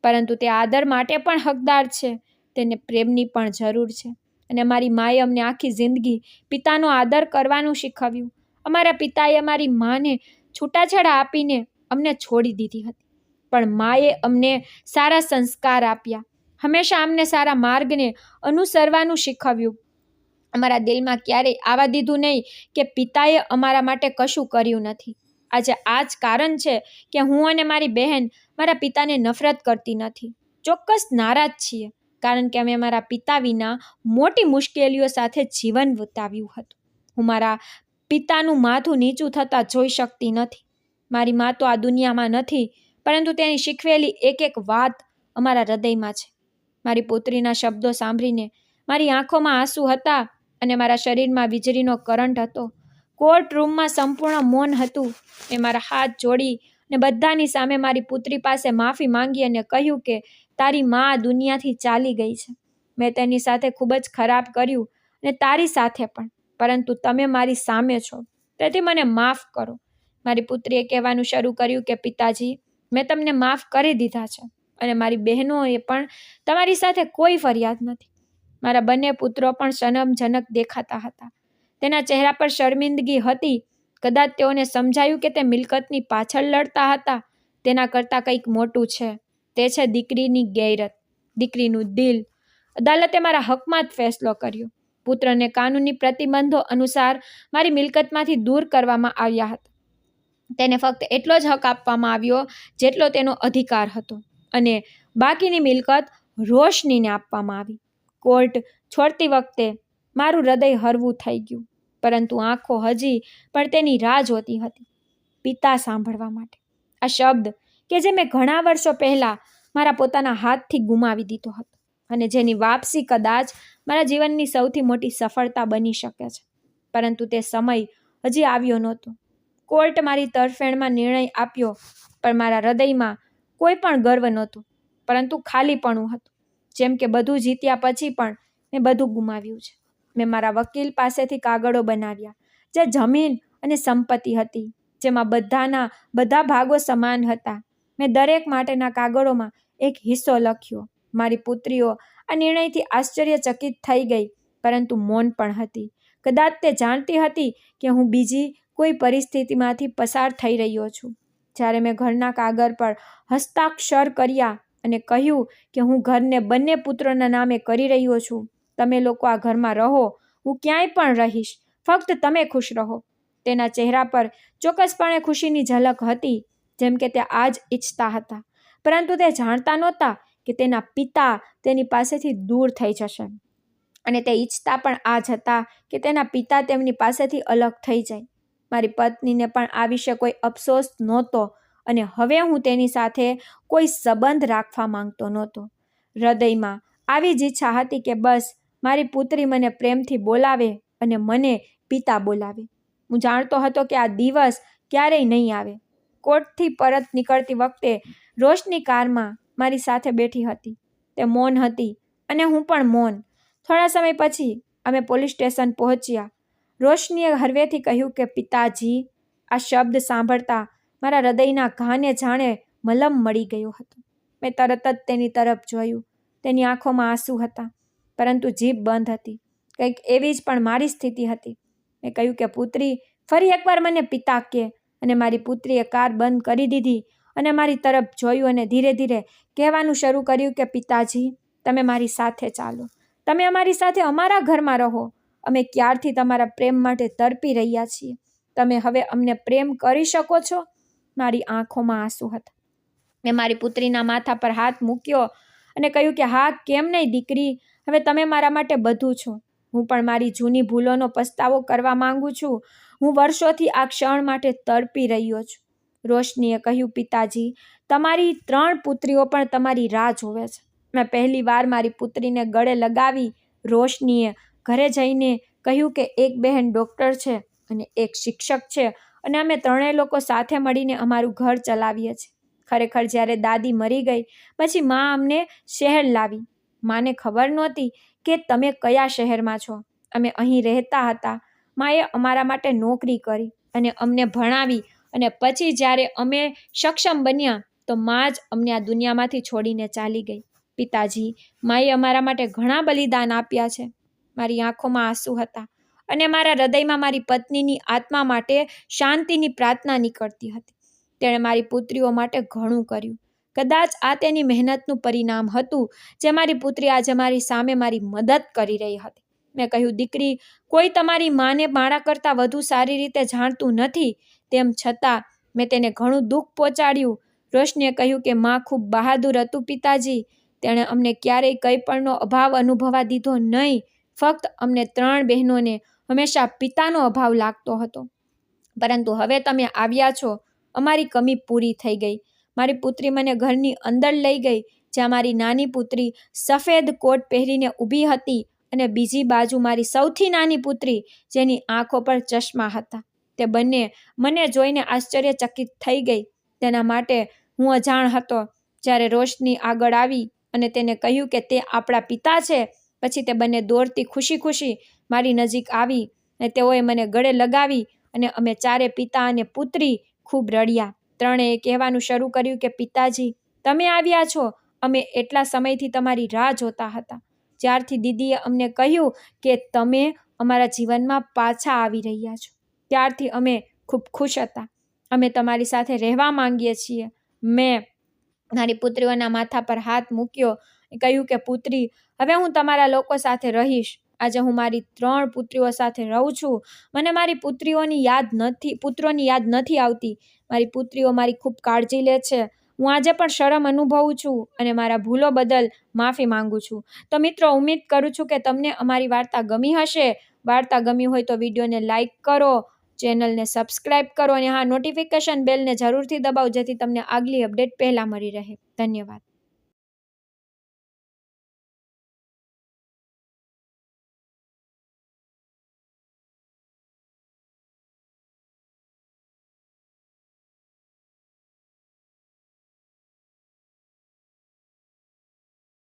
પરંતુ તે આદર માટે પણ હકદાર છે. તેને પ્રેમની પણ જરૂર છે. અને મારી માએ અમને આખી જિંદગી પિતાનો આદર કરવાનું શીખવ્યું. અમારા પિતાએ મારી માને છૂટાછેડા આપીને અમને છોડી દીધી હતી, પણ માએ અમને સારા સંસ્કાર આપ્યા. હંમેશા અમને સારા માર્ગને અનુસરવાનું શીખવ્યું. અમારા દિલમાં ક્યારેય આવવા દીધું નહીં કે પિતાએ અમારા માટે કશું કર્યું નથી. આજે આ જ કારણ છે કે હું અને મારી બહેન મારા પિતાને નફરત કરતી નથી. ચોક્કસ નારાજ છીએ, કારણ કે અમે મારા પિતા વિના મોટી મુશ્કેલીઓ સાથે જીવન વિતાવ્યું હતું. હું મારા પિતાનું માથું નીચું થતાં જોઈ શકતી નથી. મારી મા તો આ દુનિયામાં નથી, પરંતુ તેની શીખવેલી એક એક વાત અમારા હૃદયમાં છે. મારી પુત્રીના શબ્દો સાંભળીને મારી આંખોમાં આંસુ હતા અને મારા શરીરમાં વીજળીનો કરંટ હતો. કોર્ટ રૂમમાં સંપૂર્ણ મૌન હતું. મેં મારા હાથ જોડી અને બધાની સામે મારી પુત્રી પાસે માફી માંગી અને કહ્યું કે તારી મા દુનિયાથી ચાલી ગઈ છે. મેં તેની સાથે ખૂબ જ ખરાબ કર્યું અને તારી સાથે પણ, પરંતુ તમે મારી સામે છો, તેથી મને માફ કરો. મારી પુત્રીએ કહેવાનું શરૂ કર્યું કે પિતાજી, મેં તમને માફ કરી દીધા છે અને મારી બહેનોએ પણ તમારી સાથે કોઈ ફરિયાદ નથી. મારા બંને પુત્રો પણ શરમજનક દેખાતા હતા. તેના ચહેરા પર શર્મિંદગી હતી. કદાચ તેઓને સમજાયું કે તે મિલકતની પાછળ લડતા હતા. તેના કરતાં કંઈક મોટું છે. તે છે દીકરીની ગેરત, દીકરીનું દિલ. અદાલતે મારા હકમાં જ ફેસલો કર્યો. પુત્રને કાનૂની પ્રતિબંધો અનુસાર મારી મિલકતમાંથી દૂર કરવામાં આવ્યા હતા. તેને ફક્ત એટલો જ હક આપવામાં આવ્યો જેટલો તેનો અધિકાર હતો, અને બાકીની મિલકત રોશનીને આપવામાં આવી. કોર્ટ છોડતી વખતે મારું હૃદય હળવું થઈ ગયું, પરંતુ આંખો હજી પણ તેની રાહ જોતી હતી, પિતા સાંભળવા માટે. આ શબ્દ કે જે મેં ઘણા વર્ષો પહેલાં મારા પોતાના હાથથી ગુમાવી દીધો હતો, અને જેની વાપસી કદાચ મારા જીવનની સૌથી મોટી સફળતા બની શકે છે, પરંતુ તે સમય હજી આવ્યો નહોતો. કોર્ટ મારી તરફેણમાં નિર્ણય આપ્યો, પણ મારા હૃદયમાં કોઈ પણ ગર્વ નહોતો, પરંતુ ખાલીપણું હતું. જેમ કે બધું જીત્યા પછી પણ મેં બધું ગુમાવ્યું છે. મેં મારા વકીલ પાસેથી કાગળો બનાવ્યા જે જમીન અને સંપત્તિ હતી, જેમાં બધા ભાગો સમાન હતા. મેં દરેક માટેના કાગળોમાં એક હિસ્સો લખ્યો. મારી પુત્રીઓ આ નિર્ણયથી આશ્ચર્યચકિત થઈ ગઈ, પરંતુ મૌન પણ હતી. કદાચ તે જાણતી હતી કે હું બીજી કોઈ પરિસ્થિતિમાંથી પસાર થઈ રહ્યો છું. જ્યારે મેં ઘરના કાગળ પર હસ્તાક્ષર કર્યા અને કહ્યું કે હું ઘરને બંને પુત્રોના નામે કરી રહ્યો છું, તમે લોકો આ ઘરમાં રહો, હું ક્યાંય પણ રહીશ, ફક્ત તમે ખુશ રહો. તેના ચહેરા પર ચોક્કસપણે ખુશીની ઝલક હતી, જેમ કે તે આ જ ઈચ્છતા હતા. પરંતુ તે જાણતા નહોતા કે તેના પિતા તેની પાસેથી દૂર થઈ જશે, અને તે ઈચ્છતા પણ આ જ હતા કે તેના પિતા તેમની પાસેથી અલગ થઈ જાય. મારી પત્નીને પણ આ વિશે કોઈ અફસોસ નહોતો, અને હવે હું તેની સાથે કોઈ સંબંધ રાખવા માંગતો નહોતો. હૃદયમાં આવી જ ઈચ્છા હતી કે બસ મારી પુત્રી મને પ્રેમથી બોલાવે અને મને પિતા બોલાવે. હું જાણતો હતો કે આ દિવસ ક્યારેય નહીં આવે. કોર્ટથી પરત નીકળતી વખતે રોશની કારમાં મારી સાથે બેઠી હતી. તે મૌન હતી અને હું પણ મૌન. થોડા સમય પછી અમે પોલીસ સ્ટેશન પહોંચ્યા. રોશનીએ હળવેથી કહ્યું કે પિતાજી. આ શબ્દ સાંભળતા મારા હૃદયના ઘાને જાણે મલમ મળી ગયો હતો. મેં તરત જ તેની તરફ જોયું. તેની આંખોમાં આંસુ હતા, પરંતુ જીભ બંધ હતી. કંઈક એવી જ પણ મારી સ્થિતિ હતી. મેં કહ્યું કે પુત્રી, ફરી એકવાર મને પિતા કહે. અને મારી પુત્રીએ કાર બંધ કરી દીધી અને મારી તરફ જોયું અને ધીરે ધીરે કહેવાનું શરૂ કર્યું કે પિતાજી, તમે મારી સાથે ચાલો, તમે અમારી સાથે અમારા ઘરમાં રહો. અમે ક્યારથી તમારા પ્રેમ માટે તડપી રહ્યા છીએ. તમે હવે અમને પ્રેમ કરી શકો છો? મારી આંખોમાં આંસુ હતા. મેં મારી પુત્રીના માથા પર હાથ મૂક્યો અને કહ્યું કે હા, કેમ નહીં દીકરી, હવે તમે મારા માટે બધું છો. હું પણ મારી જૂની ભૂલોનો પસ્તાવો કરવા માંગુ છું. હું વર્ષોથી આ ક્ષણ માટે તડપી રહ્યો છું. રોશનીએ કહ્યું પિતાજી, તમારી 3 પુત્રીઓ પણ તમારી રાહ જોવે છે. મેં પહેલી વાર મારી પુત્રીને ગળે લગાવી. રોશનીએ ઘરે જઈને કહ્યું કે એક બહેન ડૉક્ટર છે અને એક શિક્ષક છે, અને અમે 3 લોકો સાથે મળીને અમારું ઘર ચલાવીએ છીએ. ખરેખર જ્યારે દાદી મરી ગઈ પછી માં અમને શહેર લાવી. માને ખબર નહોતી કે તમે કયા શહેરમાં છો. અમે અહીં રહેતા હતા. માએ અમારા માટે નોકરી કરી અને અમને ભણાવી, અને પછી જ્યારે અમે સક્ષમ બન્યા તો માં જ અમને આ દુનિયામાંથી છોડીને ચાલી ગઈ. પિતાજી, માએ અમારા માટે ઘણા બલિદાન આપ્યા છે. મારી આંખોમાં આંસુ હતા અને મારા હૃદયમાં મારી પત્નીની આત્મા માટે શાંતિની પ્રાર્થના નીકળતી હતી. તેણે મારી પુત્રીઓ માટે ઘણું કર્યું. કદાચ આ તેની મહેનતનું પરિણામ હતું જે મારી પુત્રી આજે મારી સામે મારી મદદ કરી રહી હતી. મેં કહ્યું દીકરી, કોઈ તમારી માને મારા કરતાં વધુ સારી રીતે જાણતું નથી. તેમ છતાં મેં તેને ઘણું દુઃખ પહોંચાડ્યું. રોશનીએ કહ્યું કે માં ખૂબ બહાદુર હતું પિતાજી. તેણે અમને ક્યારેય કંઈ પણનો અભાવ અનુભવવા દીધો નહીં. ફક્ત અમને 3 બહેનોને હંમેશા પિતાનો અભાવ લાગતો હતો. પરંતુ હવે તમે આવ્યા છો, અમારી કમી પૂરી થઈ ગઈ. મારી પુત્રી મને ઘરની અંદર લઈ ગઈ, જ્યાં મારી નાની પુત્રી સફેદ કોટ પહેરીને ઊભી હતી, અને બીજી બાજુ મારી સૌથી નાની પુત્રી, જેની આંખો પર ચશ્મા હતા. તે બંને મને જોઈને આશ્ચર્યચકિત થઈ ગઈ. તેના માટે હું અજાણ હતો. જ્યારે રોશની આગળ આવી અને તેને કહ્યું કે તે આપણા પિતા છે, પછી તે બંને દોડતી ખુશી મારી નજીક આવી અને તેઓએ મને ગળે લગાવી, અને અમે 4 પિતા અને પુત્રી ખૂબ રડ્યા. 3એ કહેવાનું શરૂ કર્યું કે પિતાજી, તમે આવ્યા છો. અમે એટલા સમયથી તમારી રાહ જોતા હતા. જ્યારથી દીદીએ અમને કહ્યું કે તમે અમારા જીવનમાં પાછા આવી રહ્યા છો, ત્યારથી અમે ખૂબ ખુશ હતા. અમે તમારી સાથે રહેવા માંગીએ છીએ. મેં મારી પુત્રીઓના માથા પર હાથ મૂક્યો, કહ્યું કે પુત્રી, હવે હું તમારા લોકો સાથે રહીશ. આજે હું મારી 3 પુત્રીઓ સાથે રહું છું. મને મારી પુત્રોની યાદ નથી આવતી. મારી પુત્રીઓ મારી ખૂબ કાળજી લે છે. હું આજે પણ શરમ અનુભવું છું અને મારા ભૂલો બદલ માફી માંગુ છું. તો મિત્રો, ઉમ્મીદ કરું છું કે તમને અમારી વાર્તા ગમી હશે. વાર્તા ગમી હોય તો વિડીયોને લાઈક કરો, ચેનલને સબસ્ક્રાઈબ કરો, અને હા, નોટિફિકેશન બેલને જરૂરથી દબાવો, જેથી તમને આગલી અપડેટ પહેલાં મળી રહે. ધન્યવાદ.